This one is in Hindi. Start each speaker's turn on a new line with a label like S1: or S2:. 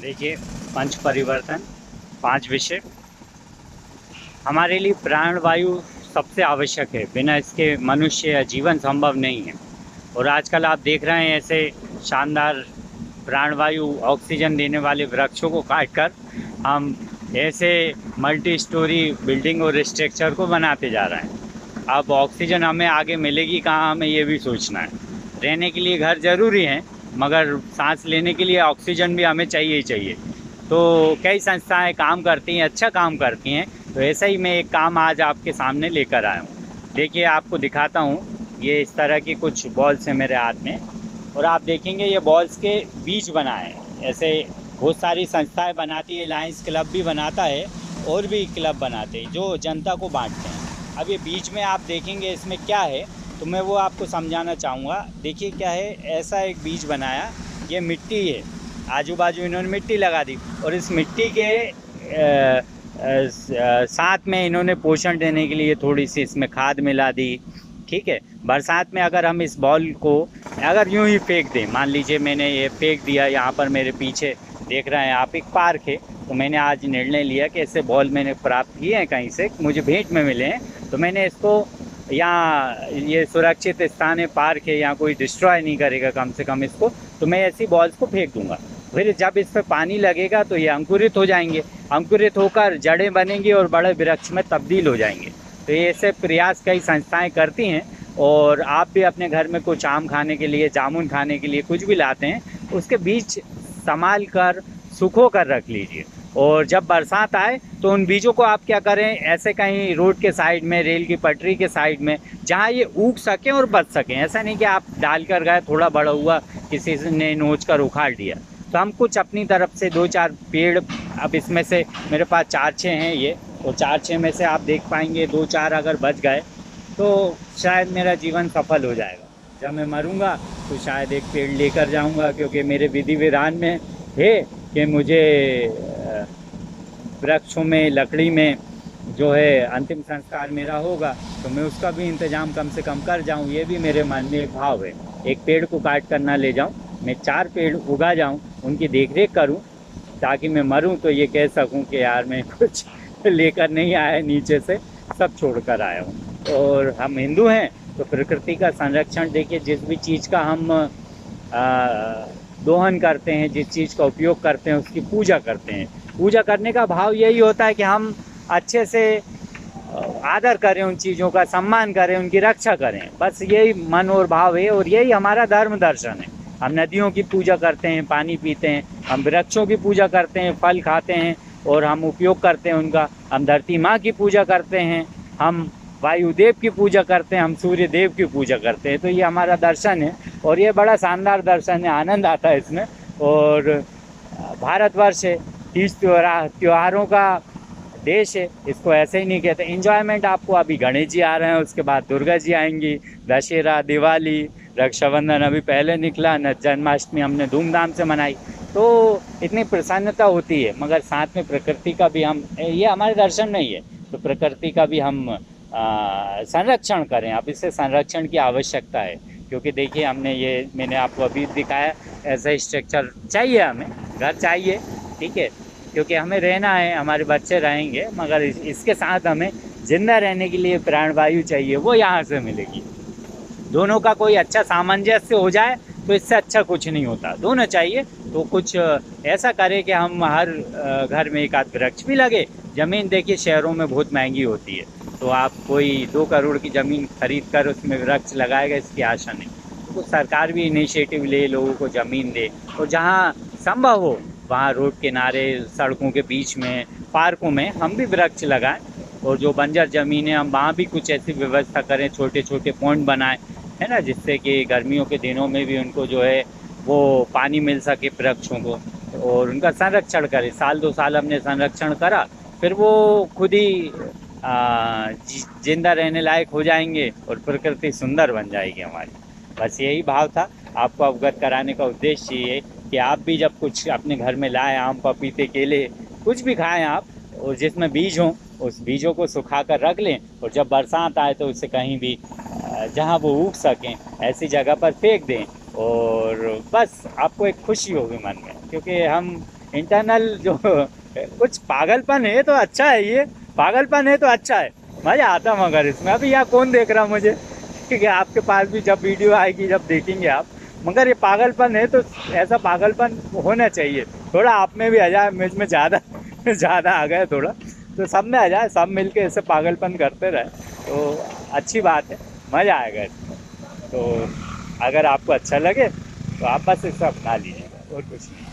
S1: देखिए, पंच परिवर्तन, 5 विषय हमारे लिए प्राणवायु सबसे आवश्यक है। बिना इसके मनुष्य या जीवन संभव नहीं है। और आजकल आप देख रहे हैं ऐसे शानदार प्राणवायु ऑक्सीजन देने वाले वृक्षों को काटकर हम ऐसे मल्टी स्टोरी बिल्डिंग और स्ट्रक्चर को बनाते जा रहे हैं। अब ऑक्सीजन हमें आगे मिलेगी कहाँ, हमें ये भी सोचना है। रहने के लिए घर ज़रूरी है, मगर सांस लेने के लिए ऑक्सीजन भी हमें चाहिए ही चाहिए। तो कई संस्थाएं काम करती हैं, अच्छा काम करती हैं। तो ऐसा ही मैं एक काम आज आपके सामने लेकर आया हूँ। देखिए, आपको दिखाता हूँ। ये इस तरह की कुछ बॉल्स हैं मेरे हाथ में, और आप देखेंगे ये बॉल्स के बीज बनाए हैं। ऐसे बहुत सारी संस्थाएं बनाती है, लायंस क्लब भी बनाता है और भी क्लब बनाते हैं जो जनता को बांटते हैं। अब ये बीज में आप देखेंगे इसमें क्या है, तो मैं वो आपको समझाना चाहूँगा। देखिए क्या है, ऐसा एक बीज बनाया, ये मिट्टी है। आजू बाजू इन्होंने मिट्टी लगा दी, और इस मिट्टी के साथ में इन्होंने पोषण देने के लिए थोड़ी सी इसमें खाद मिला दी। ठीक है, बरसात में अगर हम इस बॉल को अगर यूं ही फेंक दें, मान लीजिए मैंने ये फेंक दिया, यहाँ पर मेरे पीछे देख रहे हैं आप एक पार्क है, तो मैंने आज निर्णय लिया कि ऐसे बॉल मैंने प्राप्त किए हैं कहीं से, मुझे भेंट में मिले हैं, तो मैंने इसको यहाँ, ये सुरक्षित स्थान है, पार्क है, यहाँ कोई डिस्ट्रॉय नहीं करेगा कम से कम इसको, तो मैं ऐसी बॉल्स को फेंक दूंगा। फिर जब इस पर पानी लगेगा तो ये अंकुरित हो जाएंगे, अंकुरित होकर जड़ें बनेंगी और बड़े वृक्ष में तब्दील हो जाएंगे। तो ये ऐसे प्रयास कई संस्थाएं करती हैं। और आप भी अपने घर में कुछ आम खाने के लिए, जामुन खाने के लिए कुछ भी लाते हैं, उसके बीज संभाल कर सुखो कर रख लीजिए। और जब बरसात आए तो उन बीजों को आप क्या करें, ऐसे कहीं रोड के साइड में, रेल की पटरी के साइड में, जहाँ ये उग सकें और बच सकें। ऐसा नहीं कि आप डाल कर गए, थोड़ा बड़ा हुआ, किसी ने नोच कर उखाड़ दिया। तो हम कुछ अपनी तरफ से 2-4 पेड़, अब इसमें से मेरे पास 4-6 हैं ये, तो 4-6 में से आप देख पाएंगे 2-4 अगर बच गए तो शायद मेरा जीवन सफल हो जाएगा। जब मैं मरूंगा तो शायद एक पेड़ लेकर जाऊंगा, क्योंकि मेरे विधि विधान में है कि मुझे वृक्षों में, लकड़ी में जो है अंतिम संस्कार मेरा होगा, तो मैं उसका भी इंतज़ाम कम से कम कर जाऊं। ये भी मेरे मन में एक भाव है। एक पेड़ को काट कर ना ले जाऊं, मैं 4 पेड़ उगा जाऊं, उनकी देखरेख करूं, ताकि मैं मरूं तो ये कह सकूं कि यार मैं कुछ लेकर नहीं आया नीचे से, सब छोड़ कर आया हूँ। और हम हिंदू हैं तो प्रकृति का संरक्षण, देखिए जिस भी चीज़ का हम दोहन करते हैं, जिस चीज़ का उपयोग करते हैं, उसकी पूजा करते हैं। पूजा करने का भाव यही होता है कि हम अच्छे से आदर करें, उन चीज़ों का सम्मान करें, उनकी रक्षा करें। बस यही मन और भाव है, और यही हमारा धर्म दर्शन है। हम नदियों की पूजा करते हैं, पानी पीते हैं, हम वृक्षों की पूजा करते हैं, फल खाते हैं और हम उपयोग करते हैं उनका। हम धरती माँ की पूजा करते हैं, हम वायुदेव की पूजा करते हैं, हम सूर्य देव की पूजा करते हैं। तो ये हमारा दर्शन है, और ये बड़ा शानदार दर्शन है, आनंद आता है इसमें। और भारतवर्ष है, तीज त्योहारों का देश है, इसको ऐसे ही नहीं कहते। इन्जॉयमेंट आपको, अभी गणेश जी आ रहे हैं, उसके बाद दुर्गा जी आएंगी, दशहरा, दिवाली, रक्षाबंधन अभी पहले निकला, न जन्माष्टमी हमने धूमधाम से मनाई। तो इतनी प्रसन्नता होती है, मगर साथ में प्रकृति का भी हम, ये हमारे दर्शन में ही है, तो प्रकृति का भी हम संरक्षण करें। अब इससे संरक्षण की आवश्यकता है, क्योंकि देखिए हमने ये, मैंने आपको अभी दिखाया, ऐसा स्ट्रक्चर चाहिए, हमें घर चाहिए, ठीक है, क्योंकि हमें रहना है, हमारे बच्चे रहेंगे, मगर इसके साथ हमें जिंदा रहने के लिए प्राणवायु चाहिए, वो यहाँ से मिलेगी। दोनों का कोई अच्छा सामंजस्य हो जाए तो इससे अच्छा कुछ नहीं होता। दोनों चाहिए, तो कुछ ऐसा करें कि हम हर घर में एक आध वृक्ष भी लगे। ज़मीन देखिए शहरों में बहुत महंगी होती है, तो आप कोई 2 करोड़ की ज़मीन खरीद कर उसमें वृक्ष लगाएगा, इसकी आशा नहीं। तो सरकार भी इनिशिएटिव ले, लोगों को ज़मीन दे, और जहाँ संभव हो वहाँ रोड किनारे, सड़कों के बीच में, पार्कों में हम भी वृक्ष लगाएं। और जो बंजर ज़मीन है, हम वहाँ भी कुछ ऐसी व्यवस्था करें, छोटे छोटे पॉइंट बनाएं, है ना, जिससे कि गर्मियों के दिनों में भी उनको जो है वो पानी मिल सके वृक्षों को, और उनका संरक्षण करें। साल 2 साल हमने संरक्षण करा, फिर वो खुद ही जिंदा रहने लायक हो जाएंगे और प्रकृति सुंदर बन जाएगी हमारी। बस यही भाव था, आपको अवगत कराने का उद्देश्य ये कि आप भी जब कुछ अपने घर में लाएं, आम, पपीते, केले, कुछ भी खाएं आप, और जिसमें बीज हों, उस बीजों को सुखा कर रख लें, और जब बरसात आए तो उसे कहीं भी जहाँ वो उग सकें ऐसी जगह पर फेंक दें। और बस आपको एक खुशी होगी मन में, क्योंकि हम इंटरनल जो कुछ पागलपन है तो अच्छा है, ये पागलपन है तो अच्छा है, मजा आता मगर इसमें। अभी यहाँ कौन देख रहा मुझे, ठीक है, आपके पास भी जब वीडियो आएगी जब देखेंगे आप, मगर ये पागलपन है तो ऐसा पागलपन होना चाहिए। थोड़ा आप में भी आ जाए, मुझ में ज़्यादा ज़्यादा आ गया थोड़ा, तो सब में आ जाए, सब मिलके ऐसे पागलपन करते रहे तो अच्छी बात है, मज़ा आएगा इसमें। तो अगर आपको अच्छा लगे तो आप बस इसे अपना लीजिएगा और कुछ नहीं।